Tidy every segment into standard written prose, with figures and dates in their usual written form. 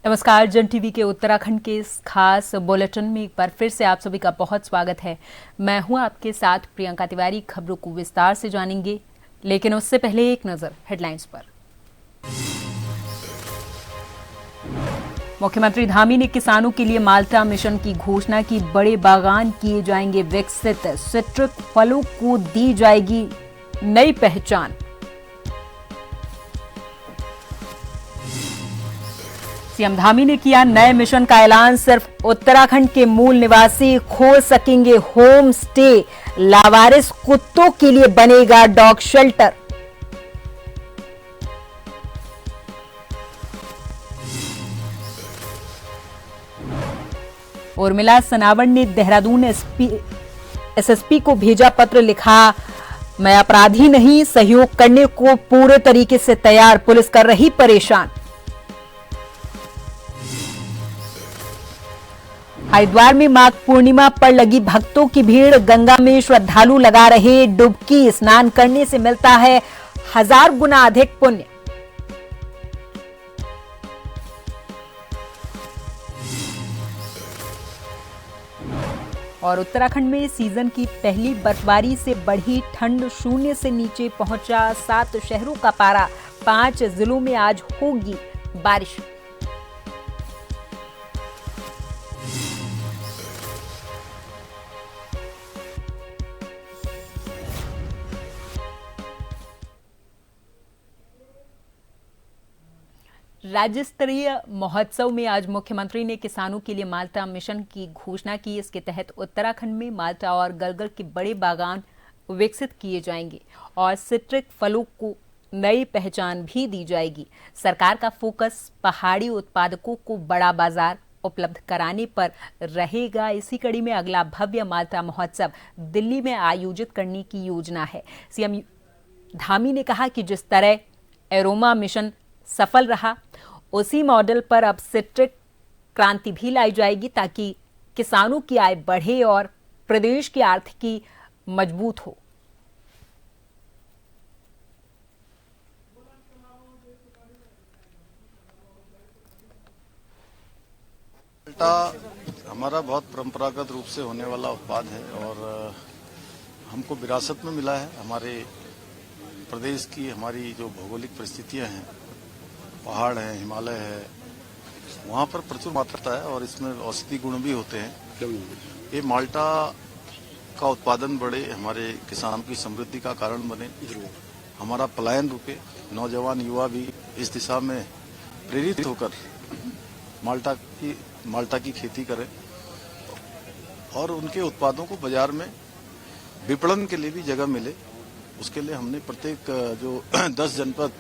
नमस्कार। जन टीवी के उत्तराखंड के इस खास बुलेटिन में एक बार फिर से आप सभी का बहुत स्वागत है। मैं हूं आपके साथ प्रियंका तिवारी। खबरों को विस्तार से जानेंगे, लेकिन उससे पहले एक नजर हेडलाइंस पर। मुख्यमंत्री धामी ने किसानों के लिए माल्टा मिशन की घोषणा की। बड़े बागान किए जाएंगे विकसित, सिट्रिक फलों को दी जाएगी नई पहचान। सीएम धामी ने किया नए मिशन का ऐलान। सिर्फ उत्तराखंड के मूल निवासी खोल सकेंगे होम स्टे। लावारिस कुत्तों के लिए बनेगा डॉग शेल्टर। उर्मिला सनावड़ ने देहरादून एसएसपी को भेजा पत्र। लिखा, मैं अपराधी नहीं, सहयोग करने को पूरे तरीके से तैयार, पुलिस कर रही परेशान। हरिद्वार में माघ पूर्णिमा पर लगी भक्तों की भीड़। गंगा में श्रद्धालु लगा रहे डुबकी। स्नान करने से मिलता है 1000 गुना अधिक पुण्य। और उत्तराखंड में सीजन की पहली बर्फबारी से बढ़ी ठंड। शून्य से नीचे पहुंचा 7 शहरों का पारा। 5 जिलों में आज होगी बारिश। राज्य स्तरीय महोत्सव में आज मुख्यमंत्री ने किसानों के लिए माल्टा मिशन की घोषणा की। इसके तहत उत्तराखंड में माल्टा और गलगल के बड़े बागान विकसित किए जाएंगे और सिट्रिक फलों को नई पहचान भी दी जाएगी। सरकार का फोकस पहाड़ी उत्पादकों को बड़ा बाजार उपलब्ध कराने पर रहेगा। इसी कड़ी में अगला भव्य माल्टा महोत्सव दिल्ली में आयोजित करने की योजना है। सीएम धामी ने कहा कि जिस तरह एरोमा मिशन सफल रहा, उसी मॉडल पर अब सिट्रिक क्रांति भी लाई जाएगी, ताकि किसानों की आय बढ़े और प्रदेश की आर्थिकी मजबूत हो। माल्टा हमारा बहुत परंपरागत रूप से होने वाला उत्पाद है और हमको विरासत में मिला है। हमारे प्रदेश की हमारी जो भौगोलिक परिस्थितियां हैं, पहाड़ है, हिमालय है, वहाँ पर प्रचुर मात्रा है और इसमें औषधि गुण भी होते हैं। ये माल्टा का उत्पादन बढ़े, हमारे किसानों की समृद्धि का कारण बने, हमारा पलायन रुके, नौजवान युवा भी इस दिशा में प्रेरित होकर माल्टा की खेती करें और उनके उत्पादों को बाजार में विपणन के लिए भी जगह मिले। उसके लिए हमने प्रत्येक जो 10 जनपद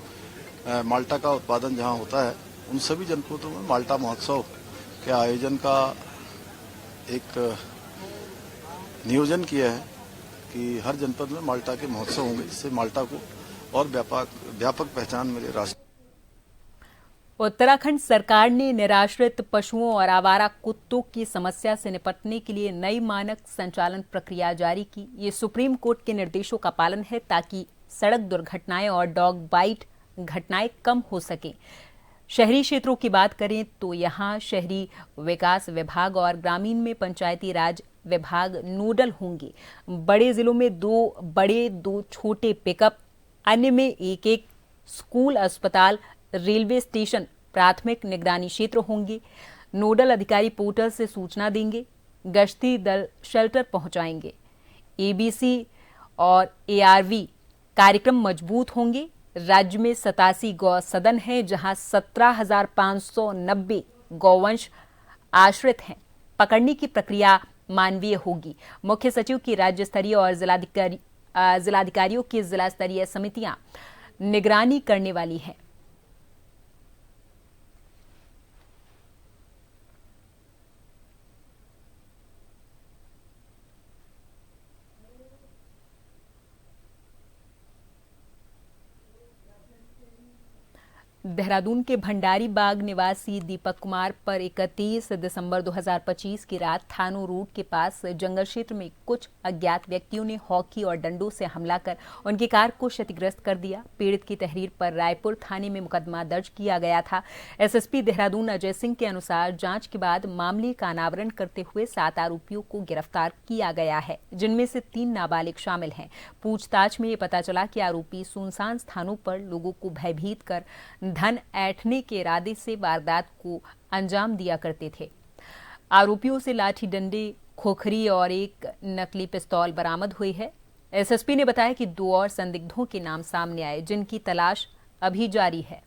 माल्टा का उत्पादन जहां होता है, उन सभी जनपदों में माल्टा महोत्सव के आयोजन का एक नियोजन किया है कि हर जनपद में माल्टा के महोत्सव होंगे, जिससे माल्टा को और व्यापक पहचान मिले। राष्ट्र उत्तराखंड सरकार ने निराश्रित पशुओं और आवारा कुत्तों की समस्या से निपटने के लिए नई मानक संचालन प्रक्रिया जारी की। ये सुप्रीम कोर्ट के निर्देशों का पालन है, ताकि सड़क दुर्घटनाएं और डॉग बाइट घटनाएं कम हो सकें। शहरी क्षेत्रों की बात करें तो यहां शहरी विकास विभाग और ग्रामीण में पंचायती राज विभाग नोडल होंगे। बड़े जिलों में 2 बड़े 2 छोटे पिकअप, अन्य में एक स्कूल, अस्पताल, रेलवे स्टेशन, प्राथमिक निगरानी क्षेत्र होंगे। नोडल अधिकारी पोर्टल से सूचना देंगे। गश्ती दल शेल्टर पहुंचाएंगे। एबीसी और एआरवी कार्यक्रम मजबूत होंगे। राज्य में 87 गौ सदन है, जहां 17,590 गौवंश आश्रित हैं। पकड़ने की प्रक्रिया मानवीय होगी। मुख्य सचिव की राज्य स्तरीय और जिलाधिकारियों की जिला स्तरीय समितियां निगरानी करने वाली हैं। देहरादून के भंडारी बाग निवासी दीपक कुमार पर 31 दिसंबर 2025 की रात थानो रोड के पास जंगल क्षेत्र में कुछ अज्ञात व्यक्तियों ने हॉकी और डंडों से हमला कर उनकी कार को क्षतिग्रस्त कर दिया। पीड़ित की तहरीर पर रायपुर थाने में मुकदमा दर्ज किया गया था। एसएसपी देहरादून अजय सिंह के अनुसार जांच के बाद मामले का अनावरण करते हुए 7 आरोपियों को गिरफ्तार किया गया है, जिनमें से 3 नाबालिग शामिल हैं। पूछताछ में ये पता चला कि आरोपी सुनसान स्थानों पर लोगों को भयभीत कर धन ऐंठने के इरादे से वारदात को अंजाम दिया करते थे। आरोपियों से लाठी डंडे, खोखरी और एक नकली पिस्तौल बरामद हुई है। एसएसपी ने बताया कि 2 और संदिग्धों के नाम सामने आए, जिनकी तलाश अभी जारी है।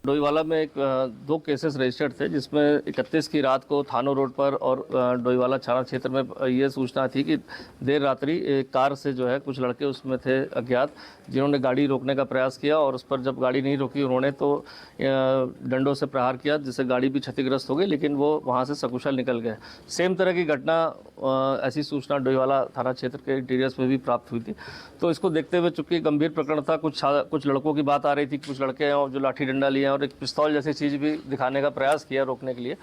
डोईवाला में 2 केसेस रजिस्टर्ड थे, जिसमें 31 की रात को थानो रोड पर और डोईवाला थाना क्षेत्र में ये सूचना थी कि देर रात्रि एक कार से जो है कुछ लड़के उसमें थे अज्ञात, जिन्होंने गाड़ी रोकने का प्रयास किया और उस पर जब गाड़ी नहीं रोकी उन्होंने तो डंडों से प्रहार किया, जिससे गाड़ी भी क्षतिग्रस्त हो गई, लेकिन वो वहाँ से सकुशल निकल गए। सेम तरह की घटना ऐसी सूचना डोईवाला थाना क्षेत्र के इंटीरियर्स में भी प्राप्त हुई थी। तो इसको देखते हुए चूंकि गंभीर प्रकरण था, कुछ लड़कों की बात आ रही थी, कुछ लड़के हैं और जो लाठी डंडा लिए और एक पिस्तौल जैसी चीज़ भी दिखाने का प्रयास किया रोकने के लिए,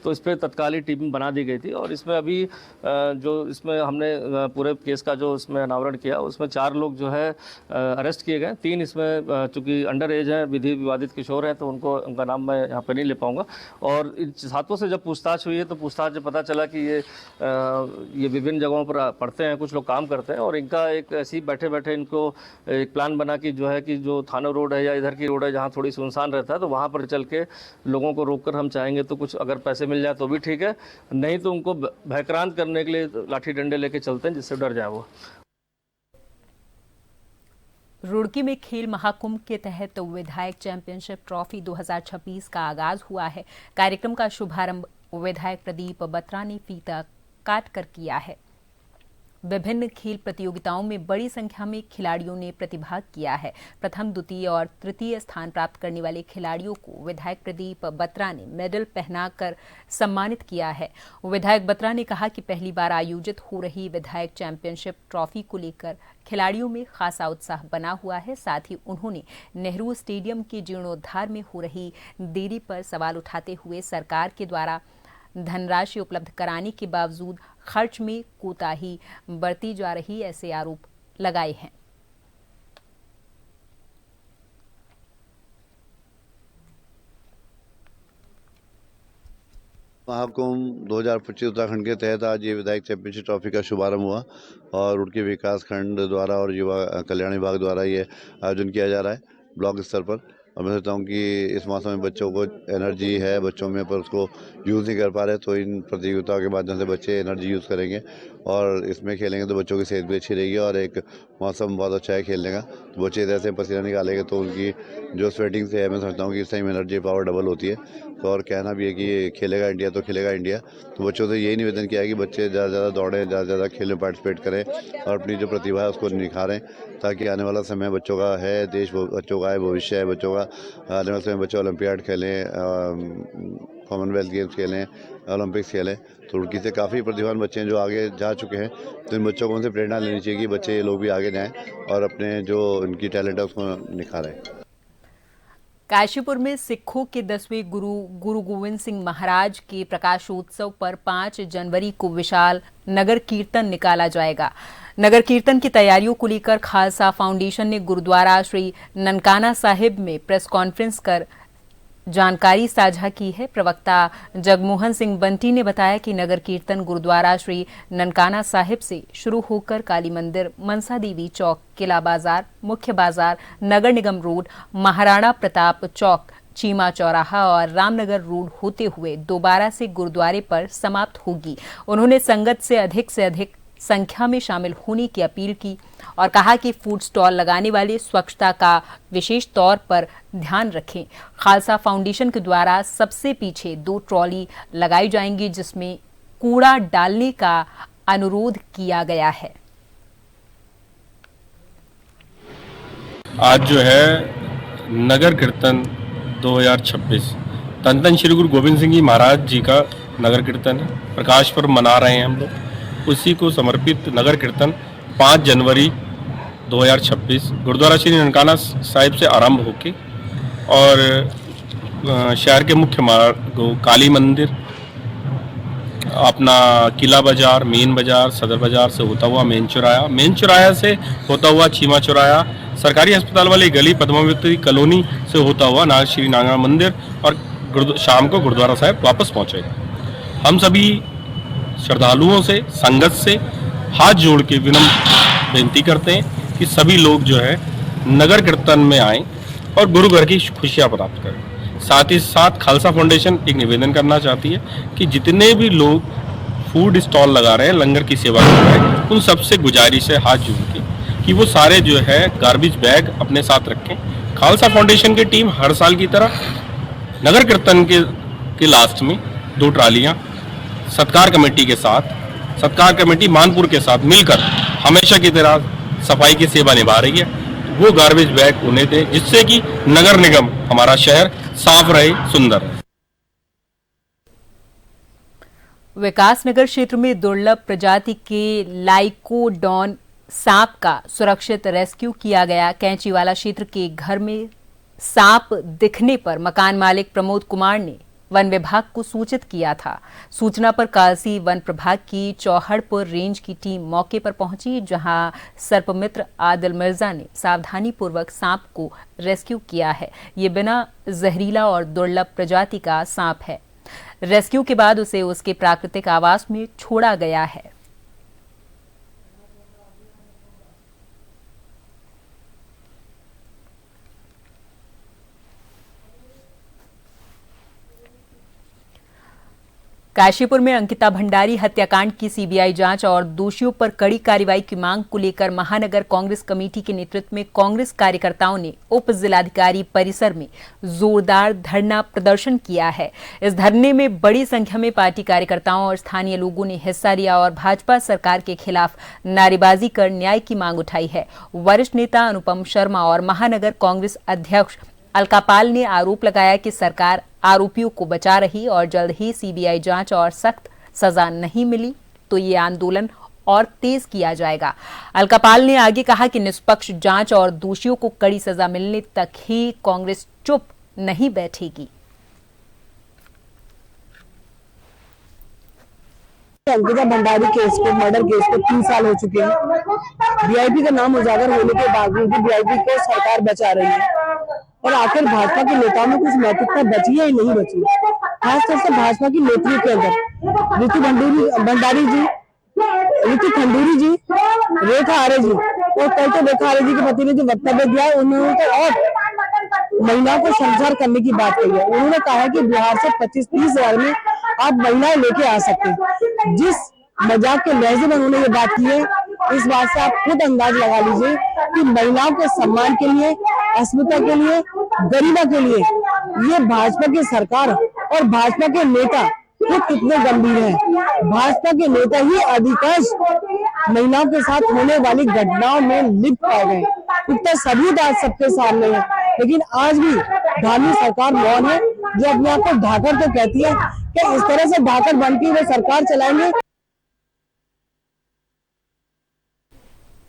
तो इस पर तत्कालीन टीम बना दी गई थी। और इसमें अभी जो इसमें हमने पूरे केस का जो इसमें अनावरण किया, उसमें 4 लोग जो है अरेस्ट किए गए। 3 इसमें चूँकि अंडर एज हैं, विधि विवादित किशोर हैं, तो उनका नाम मैं यहाँ पर नहीं ले पाऊँगा। और इन छात्रों से जब पूछताछ हुई है तो पूछताछ से पता चला कि ये विभिन्न जगहों पर पढ़ते हैं, कुछ लोग काम करते हैं और इनका एक ऐसे ही बैठे बैठे इनको एक प्लान बना कि जो थाना रोड है या इधर की रोड है जहाँ थोड़ी सुनसान रहता है, तो वहाँ पर चल के लोगों को रोक कर हम चाहेंगे तो कुछ अगर पैसे मिल जाए तो भी ठीक है, नहीं तो उनको भयक्रांत करने के लिए लाठी डंडे लेके चलते हैं, जिससे डर जाए वो। रुड़की में खेल महाकुंभ के तहत विधायक चैंपियनशिप ट्रॉफी 2026 का आगाज हुआ है। कार्यक्रम का शुभारंभ विधायक प्रदीप बत्रा ने फीता काट कर किया है। विभिन्न खेल प्रतियोगिताओं में बड़ी संख्या में खिलाड़ियों ने प्रतिभाग किया है। प्रथम, द्वितीय और तृतीय स्थान प्राप्त करने वाले खिलाड़ियों को विधायक प्रदीप बत्रा ने मेडल पहनाकर सम्मानित किया है। विधायक बत्रा ने कहा कि पहली बार आयोजित हो रही विधायक चैंपियनशिप ट्रॉफी को लेकर खिलाड़ियों में खासा उत्साह बना हुआ है। साथ ही उन्होंने नेहरू स्टेडियम के जीर्णोद्धार में हो रही देरी पर सवाल उठाते हुए सरकार के द्वारा धनराशि उपलब्ध कराने के बावजूद खर्च में कोताही बरती जा रही ऐसे आरोप लगाए हैं। महाकुंभ 2025 उत्तराखंड के तहत आज ये विधायक चैंपियनशिप ट्रॉफी का शुभारंभ हुआ और रुड़की विकास खंड द्वारा और युवा कल्याण विभाग द्वारा ये आयोजन किया जा रहा है ब्लॉक स्तर पर। और मैं सोचता हूँ कि इस मौसम में बच्चों को एनर्जी है बच्चों में, पर उसको यूज़ नहीं कर पा रहे, तो इन प्रतियोगिताओं के माध्यम से बच्चे एनर्जी यूज़ करेंगे और इसमें खेलेंगे तो बच्चों की सेहत भी अच्छी रहेगी और एक मौसम बहुत अच्छा है खेलने का। तो बच्चे इधर से पसीना निकालेंगे तो उनकी जो स्वेटिंग से है, मैं समझता हूँ कि इस टाइम एनर्जी पावर डबल होती है। तो और कहना भी है कि खेलेगा इंडिया तो खिलेगा इंडिया। तो बच्चों से यही निवेदन किया है कि बच्चे ज़्यादा से ज़्यादा दौड़ें, ज़्यादा से ज़्यादा खेल में पार्टिसिपेट करें और अपनी जो प्रतिभा है उसको निखारें, ताकि आने वाला समय बच्चों का है, देश बच्चों का है, भविष्य है बच्चों का। आने वाले समय बच्चे ओलंपियाड खेलें, कॉमनवेल्थ गेम्स खेलें, ओलंपिक्स खेलें। तो रुड़की से काफ़ी प्रतिभावान बच्चे हैं जो आगे जा चुके हैं, तो इन बच्चों को उनसे प्रेरणा लेनी चाहिए कि बच्चे ये लोग भी आगे जाएं और अपने जो उनकी टैलेंट है उसको निखारें। काशीपुर में सिखों के 10वें गुरु गोविंद सिंह महाराज के प्रकाशोत्सव पर 5 जनवरी को विशाल नगर कीर्तन निकाला जाएगा। नगर कीर्तन की तैयारियों को लेकर खालसा फाउंडेशन ने गुरुद्वारा श्री ननकाना साहिब में प्रेस कॉन्फ्रेंस कर जानकारी साझा की है। प्रवक्ता जगमोहन सिंह बंटी ने बताया कि नगर कीर्तन गुरुद्वारा श्री ननकाना साहिब से शुरू होकर काली मंदिर, मनसा देवी चौक, किला बाजार, मुख्य बाजार, नगर निगम रोड, महाराणा प्रताप चौक, चीमा चौराहा और रामनगर रोड होते हुए दोबारा से गुरुद्वारे पर समाप्त होगी। उन्होंने संगत से अधिक संख्या में शामिल होने की अपील की और कहा कि फूड स्टॉल लगाने वाले स्वच्छता का विशेष तौर पर ध्यान रखें। खालसा फाउंडेशन के द्वारा सबसे पीछे 2 ट्रॉली लगाई जाएंगी, जिसमें कूड़ा डालने का अनुरोध किया गया है। आज जो है नगर कीर्तन 2026 धन श्री गुरु गोविंद सिंह जी महाराज जी का नगर कीर्तन है, प्रकाश पर्व मना रहे हैं हम लोग। उसी को समर्पित नगर कीर्तन 5 जनवरी 2026 गुरुद्वारा श्री ननकाना साहिब से आरंभ होके और शहर के मुख्य मार्गों काली मंदिर, अपना किला बाजार, मेन बाजार, सदर बाजार से होता हुआ मेन चौराया से होता हुआ चीमा चौराया, सरकारी अस्पताल वाली गली, पद्मावती कॉलोनी से होता हुआ श्री नागा मंदिर और शाम को गुरुद्वारा साहिब वापस पहुंचेगा। हम सभी श्रद्धालुओं से, संगत से हाथ जोड़ के विनम्र बेनती करते हैं कि सभी लोग जो है नगर कीर्तन में आएं और गुरु घर की खुशियां प्राप्त करें। साथ ही साथ खालसा फाउंडेशन एक निवेदन करना चाहती है कि जितने भी लोग फूड स्टॉल लगा रहे हैं, लंगर की सेवा कर रहे हैं, उन सबसे गुजारिश है हाथ जोड़ के कि वो सारे जो है गार्बेज बैग अपने साथ रखें। खालसा फाउंडेशन की टीम हर साल की तरह नगर कीर्तन के लास्ट में 2 ट्रालियां सत्कार कमेटी मानपुर के साथ मिलकर हमेशा की तरह सफाई की सेवा निभा रही है। वो गार्बेज बैग उन्हें दें जिससे कि नगर निगम, हमारा शहर साफ रहे, सुंदर रहे। विकासनगर क्षेत्र में दुर्लभ प्रजाति के लाइकोडॉन सांप का सुरक्षित रेस्क्यू किया गया। कैंचीवाला क्षेत्र के घर में सांप दिखने पर मकान मालिक प्रमोद कुमार ने वन विभाग को सूचित किया था। सूचना पर कालसी वन प्रभाग की चौहड़पुर रेंज की टीम मौके पर पहुंची, जहां सर्पमित्र आदिल मिर्जा ने सावधानीपूर्वक सांप को रेस्क्यू किया है। ये बिना जहरीला और दुर्लभ प्रजाति का सांप है। रेस्क्यू के बाद उसे उसके प्राकृतिक आवास में छोड़ा गया है। काशीपुर में अंकिता भंडारी हत्याकांड की सीबीआई जांच और दोषियों पर कड़ी कार्रवाई की मांग को लेकर महानगर कांग्रेस कमेटी के नेतृत्व में कांग्रेस कार्यकर्ताओं ने उप जिलाधिकारी परिसर में जोरदार धरना प्रदर्शन किया है। इस धरने में बड़ी संख्या में पार्टी कार्यकर्ताओं और स्थानीय लोगों ने हिस्सा लिया और भाजपा सरकार के खिलाफ नारेबाजी कर न्याय की मांग उठाई है। वरिष्ठ नेता अनुपम शर्मा और महानगर कांग्रेस अध्यक्ष अलकापाल ने आरोप लगाया कि सरकार आरोपियों को बचा रही और जल्द ही सीबीआई जांच और सख्त सजा नहीं मिली तो ये आंदोलन और तेज किया जाएगा। अलकापाल ने आगे कहा कि निष्पक्ष जांच और दोषियों को कड़ी सजा मिलने तक ही कांग्रेस चुप नहीं बैठेगी। अंकिता भंडारी केस को, मर्डर केस को 3 साल हो चुके हैं। वीआईपी का नाम उजागर होने के बावजूद भी वीआईपी को सरकार बचा रही है और आखिर भाजपा के नेताओं में कुछ नैतिकता बची है या नहीं बची। खासतौर से भाजपा की नेतृत्व के अंदर ऋतु भंडारी जी, ऋतु खंडूरी जी, रेखा आर्य जी और कल तो रेखा आर्य जी के पति ने जो वक्तव्य दिया है उन्होंने तो और महिलाओं को संसार करने की बात कही है। उन्होंने कहा है कि बिहार से 25-30 हजार में आप महिलाएं लेके आ सकते हैं। जिस मजाक के लहजे में उन्होंने ये बात की है, इस बात से आप खुद अंदाज लगा लीजिए कि महिलाओं के सम्मान के लिए, अस्मिता के लिए, गरिमा के लिए ये भाजपा की सरकार और भाजपा के नेता खुद कितने गंभीर हैं। भाजपा के नेता ही अधिकांश महिलाओं के साथ होने वाली घटनाओं में लिप्त पाए गए। इतना सबूत आज सबके सामने है, लेकिन आज भी धार्मिक सरकार मौन है, जो अपने आप को ढाकर तो कहती है कि इस तरह से ढाकर बनकर वो सरकार चलाएंगे।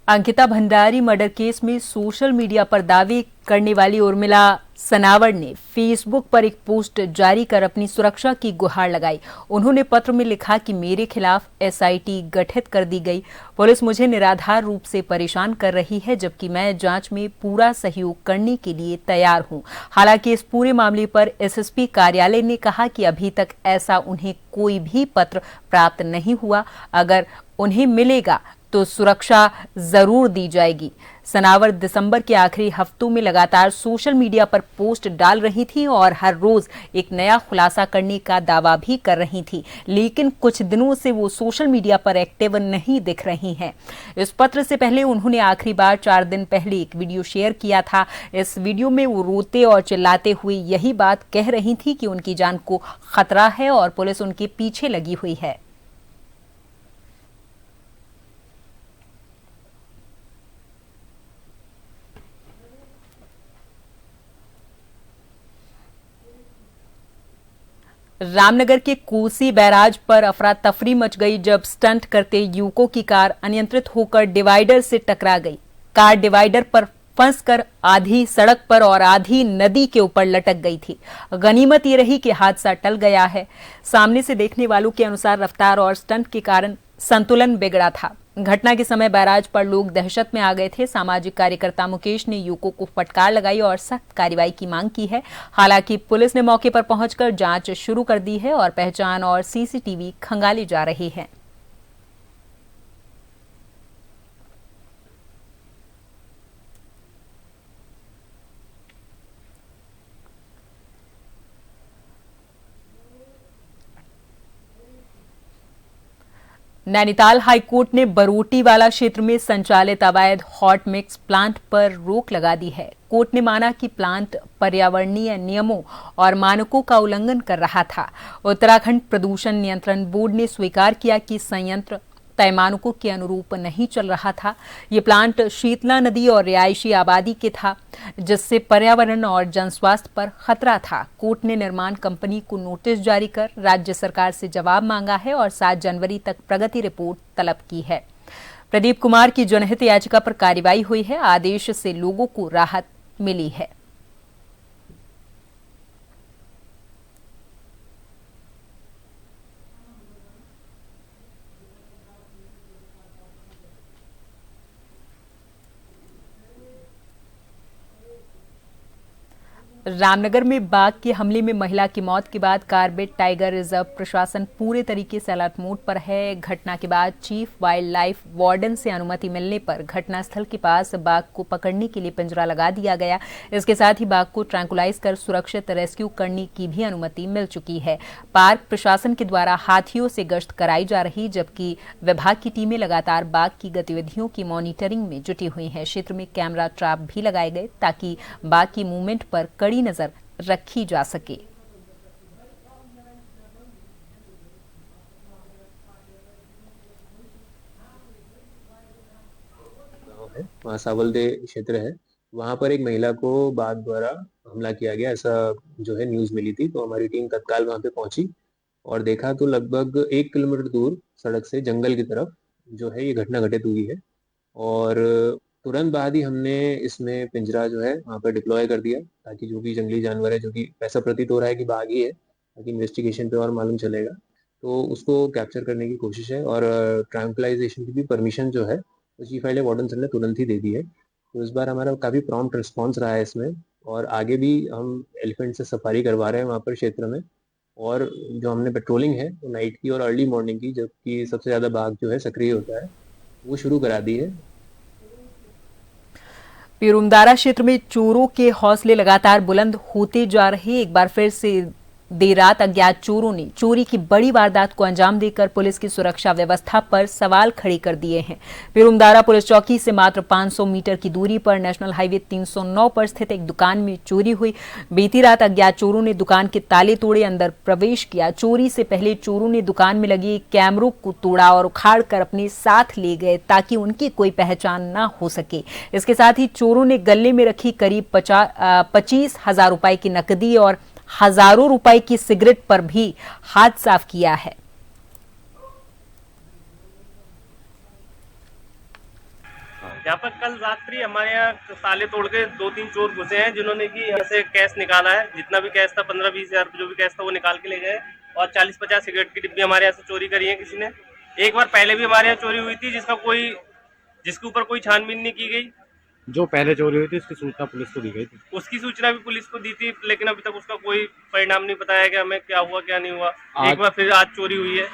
अंकिता भंडारी मर्डर केस में सोशल मीडिया पर दावे करने वाली उर्मिला सनावर ने फेसबुक पर एक पोस्ट जारी कर अपनी सुरक्षा की गुहार लगाई। उन्होंने पत्र में लिखा कि मेरे खिलाफ एसआईटी गठित कर दी गई। पुलिस मुझे निराधार रूप से परेशान कर रही है, जबकि मैं जांच में पूरा सहयोग करने के लिए तैयार हूं। हालांकि इस पूरे मामले पर एसएसपी कार्यालय ने कहा कि अभी तक ऐसा उन्हें कोई भी पत्र प्राप्त नहीं हुआ। अगर उन्हें मिलेगा तो सुरक्षा जरूर दी जाएगी। सनावर दिसंबर के आखिरी हफ्तों में लगातार सोशल मीडिया पर पोस्ट डाल रही थी और हर रोज एक नया खुलासा करने का दावा भी कर रही थी, लेकिन कुछ दिनों से वो सोशल मीडिया पर एक्टिव नहीं दिख रही हैं। इस पत्र से पहले उन्होंने आखिरी बार 4 दिन पहले एक वीडियो शेयर किया था। इस वीडियो में वो रोते और चिल्लाते हुए यही बात कह रही थी कि उनकी जान को खतरा है और पुलिस उनके पीछे लगी हुई है। रामनगर के कोसी बैराज पर अफरा तफरी मच गई जब स्टंट करते युवकों की कार अनियंत्रित होकर डिवाइडर से टकरा गई। कार डिवाइडर पर फंसकर आधी सड़क पर और आधी नदी के ऊपर लटक गई थी। गनीमत ये रही कि हादसा टल गया है। सामने से देखने वालों के अनुसार रफ्तार और स्टंट के कारण संतुलन बिगड़ा था। घटना के समय बैराज पर लोग दहशत में आ गए थे। सामाजिक कार्यकर्ता मुकेश ने युवकों को फटकार लगाई और सख्त कार्रवाई की मांग की है। हालांकि पुलिस ने मौके पर पहुंचकर जांच शुरू कर दी है और पहचान और सीसीटीवी खंगाले जा रहे हैं। नैनीताल हाईकोर्ट ने बरोटीवाला क्षेत्र में संचालित अवैध हॉट मिक्स प्लांट पर रोक लगा दी है। कोर्ट ने माना कि प्लांट पर्यावरणीय नियमों और मानकों का उल्लंघन कर रहा था। उत्तराखंड प्रदूषण नियंत्रण बोर्ड ने स्वीकार किया कि संयंत्र तय मानकों के अनुरूप नहीं चल रहा था। ये प्लांट शीतला नदी और रिहायशी आबादी के था, जिससे पर्यावरण और जनस्वास्थ्य पर खतरा था। कोर्ट ने निर्माण कंपनी को नोटिस जारी कर राज्य सरकार से जवाब मांगा है और 7 जनवरी तक प्रगति रिपोर्ट तलब की है। प्रदीप कुमार की जनहित याचिका पर कार्रवाई हुई है। आदेश से लोगों को राहत मिली है। रामनगर में बाघ के हमले में महिला की मौत के बाद कार्बेट टाइगर रिजर्व प्रशासन पूरे तरीके से अलर्ट मोड पर है। घटना के बाद चीफ वाइल्ड लाइफ वार्डन से अनुमति मिलने पर घटनास्थल के पास बाघ को पकड़ने के लिए पिंजरा लगा दिया गया। इसके साथ ही बाघ को ट्रैंकुलाइज कर सुरक्षित रेस्क्यू करने की भी अनुमति मिल चुकी है। पार्क प्रशासन के द्वारा हाथियों से गश्त कराई जा रही, जबकि विभाग की टीमें लगातार बाघ की गतिविधियों की मॉनिटरिंग में जुटी हुई हैं। क्षेत्र में कैमरा ट्रैप भी लगाए गए ताकि बाघ की मूवमेंट पर कड़ी नजर रखी जा सके। वहाँ सावलदे क्षेत्र है, वहाँ पर एक महिला को बाघ द्वारा हमला किया गया, ऐसा जो है न्यूज मिली थी। तो हमारी टीम तत्काल वहाँ पे पहुंची और देखा तो लगभग 1 किलोमीटर दूर सड़क से जंगल की तरफ जो है ये घटना घटित हुई है। और तुरंत बाद ही हमने इसमें पिंजरा जो है वहाँ पर डिप्लॉय कर दिया, ताकि जो भी जंगली जानवर है, जो कि ऐसा प्रतीत हो रहा है कि बाघ ही है, ताकि इन्वेस्टिगेशन पे और मालूम चलेगा, तो उसको कैप्चर करने की कोशिश है। और ट्रैंकुलाइजेशन की भी परमिशन जो है तो चीफ वाइल्ड वार्डन सर ने तुरंत ही दे दी है। तो इस बार हमारा काफ़ी प्रॉम्प्ट रिस्पॉन्स रहा है इसमें। और आगे भी हम एलिफेंट से सफारी करवा रहे हैं वहाँ पर क्षेत्र में। और जो हमने पेट्रोलिंग है तो नाइट की और अर्ली मॉर्निंग की, जबकि सबसे ज़्यादा बाघ जो है सक्रिय होता है, वो शुरू करा दी है। पीरूमदारा क्षेत्र में चोरों के हौसले लगातार बुलंद होते जा रहे। एक बार फिर से देर रात अज्ञात चोरों ने चोरी की बड़ी वारदात को अंजाम देकर पुलिस की सुरक्षा व्यवस्था पर सवाल खड़े कर दिए हैं। पीरूमदारा पुलिस चौकी से मात्र 500 मीटर की दूरी पर नेशनल हाईवे 309 पर स्थित एक दुकान में चोरी हुई। बीती रात अज्ञात चोरों ने दुकान के ताले तोड़े, अंदर प्रवेश किया। चोरी से पहले चोरों ने दुकान में लगे कैमरों को तोड़ा और उखाड़ कर अपने साथ ले गए ताकि उनकी कोई पहचान न हो सके। इसके साथ ही चोरों ने गले में रखी करीब 25,000 रुपए की नकदी और हजारों रुपए की सिगरेट पर भी हाथ साफ किया है। यहाँ पर कल रात्रि हमारे यहाँ ताले तोड़ के 2-3 चोर घुसे हैं, जिन्होंने कि यहाँ से कैश निकाला है। जितना भी कैश था 15-20 हजार जो भी कैश था वो निकाल के ले गए और 40-50 सिगरेट की डिब्बी हमारे यहाँ से चोरी करी है किसी ने। एक बार पहले भी हमारे यहाँ चोरी हुई थी, जिसके ऊपर कोई छानबीन नहीं की गई। जो पहले चोरी हुई थी उसकी सूचना पुलिस को दी गई थी। उसकी सूचना भी पुलिस को दी थी, लेकिन अभी तक उसका कोई परिणाम नहीं बताया कि हमें क्या हुआ क्या नहीं हुआ। एक बार फिर आज चोरी हुई है।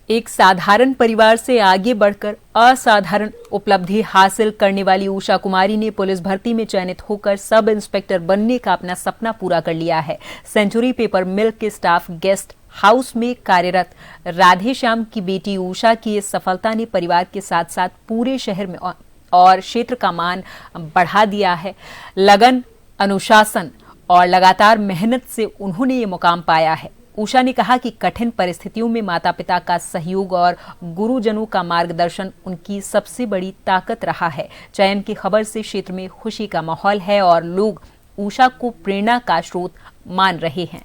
एक साधारण परिवार से आगे बढ़कर असाधारण उपलब्धि हासिल करने वाली उषा कुमारी ने पुलिस भर्ती में चयनित होकर सब इंस्पेक्टर बनने का अपना सपना पूरा कर लिया है। सेंचुरी पेपर मिल के स्टाफ गेस्ट हाउस में कार्यरत राधेश्याम की बेटी उषा की इस सफलता ने परिवार के साथ साथ पूरे शहर में और क्षेत्र का मान बढ़ा दिया है। लगन, अनुशासन और लगातार मेहनत से उन्होंने ये मुकाम पाया है। उषा ने कहा कि कठिन परिस्थितियों में माता पिता का सहयोग और गुरुजनों का मार्गदर्शन उनकी सबसे बड़ी ताकत रहा है। चयन की खबर से क्षेत्र में खुशी का माहौल है और लोग उषा को प्रेरणा का स्रोत मान रहे हैं।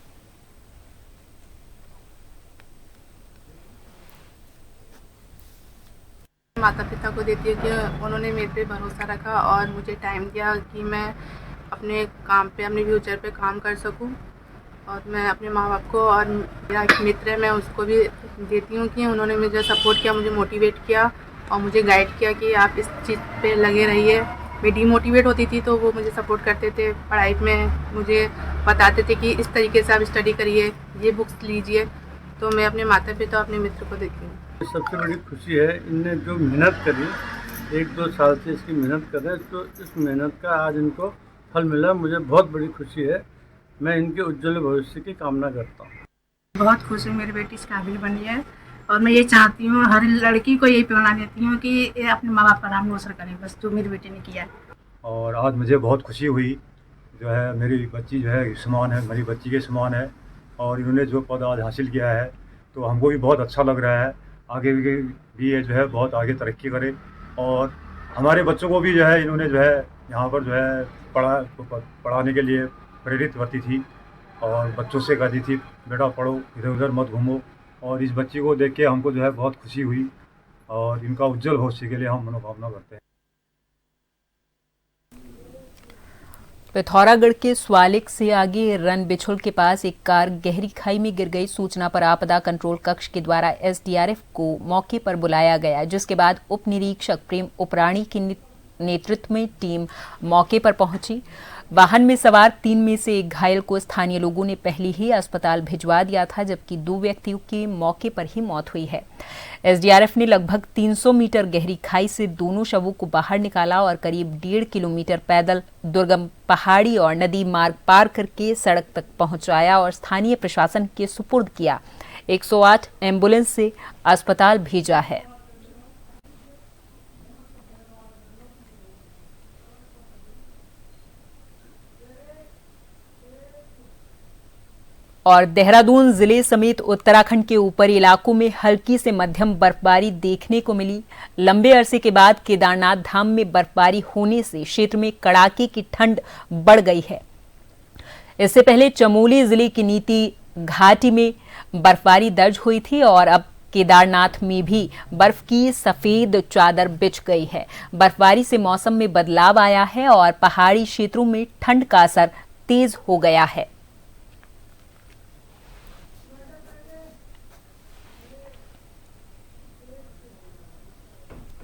माता पिता को देती हूँ कि उन्होंने मेरे पे भरोसा रखा और मुझे टाइम दिया कि मैं अपने काम पे, अपने फ्यूचर पे काम कर सकूँ। और मैं अपने माँ बाप को और मेरा एक मित्र है, मैं उसको भी देती हूँ कि उन्होंने मुझे सपोर्ट किया, मुझे मोटिवेट किया और मुझे गाइड किया कि आप इस चीज़ पे लगे रहिए। मैं डीमोटिवेट होती थी तो वो मुझे सपोर्ट करते थे पढ़ाई में, मुझे बताते थे कि इस तरीके से आप स्टडी करिए, ये बुक्स लीजिए। तो मैं अपने माता पिता और अपने मित्र को देती हूँ। सबसे बड़ी खुशी है इनने जो मेहनत करी, 1-2 साल से इसकी मेहनत कर रहे हैं, तो इस मेहनत का आज इनको फल मिला। मुझे बहुत बड़ी खुशी है। मैं इनके उज्जवल भविष्य की कामना करता हूँ। बहुत खुश हूँ मेरी बेटी इस काबिल बनी है और मैं ये चाहती हूँ, हर लड़की को यही प्रेरणा देती हूँ कि ये अपने माँ बाप का नाम रोशन करे, बस जो मेरी बेटी ने किया है। और आज मुझे बहुत खुशी हुई, जो है मेरी बच्ची जो है समान है, मेरी बच्ची के समान है और इन्होंने जो पद आज हासिल किया है तो हमको भी बहुत अच्छा लग रहा है। आगे भी ये जो है बहुत आगे तरक्की करे और हमारे बच्चों को भी जो है इन्होंने जो है यहाँ पर जो है पढ़ाने के लिए प्रेरित करती थी और बच्चों से कहती थी बेटा पढ़ो, इधर उधर मत घूमो। और इस बच्ची को देख के हमको जो है बहुत खुशी हुई और इनका उज्जवल भविष्य के लिए हम मनोकामना करते हैं। पिथौरागढ़ के स्वालिक से आगे रन बिछुल के पास एक कार गहरी खाई में गिर गई। सूचना पर आपदा कंट्रोल कक्ष के द्वारा एसडीआरएफ को मौके पर बुलाया गया, जिसके बाद उप निरीक्षक प्रेम उपराणी के नेतृत्व में टीम मौके पर पहुंची। वाहन में सवार 3 में से एक घायल को स्थानीय लोगों ने पहले ही अस्पताल भिजवा दिया था, जबकि 2 व्यक्तियों की मौके पर ही मौत हुई है। एसडीआरएफ ने लगभग 300 मीटर गहरी खाई से दोनों शवों को बाहर निकाला और करीब 1.5 किलोमीटर पैदल दुर्गम पहाड़ी और नदी मार्ग पार करके सड़क तक पहुंचाया और स्थानीय प्रशासन के सुपुर्द किया। 108 एम्बुलेंस से अस्पताल भेजा है। और देहरादून जिले समेत उत्तराखंड के ऊपरी इलाकों में हल्की से मध्यम बर्फबारी देखने को मिली। लंबे अरसे के बाद केदारनाथ धाम में बर्फबारी होने से क्षेत्र में कड़ाके की ठंड बढ़ गई है। इससे पहले चमोली जिले की नीति घाटी में बर्फबारी दर्ज हुई थी और अब केदारनाथ में भी बर्फ की सफेद चादर बिछ गई है। बर्फबारी से मौसम में बदलाव आया है और पहाड़ी क्षेत्रों में ठंड का असर तेज हो गया है।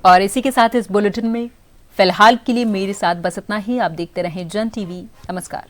और इसी के साथ इस बुलेटिन में फिलहाल के लिए मेरे साथ बस इतना ही। आप देखते रहें जन टीवी। नमस्कार।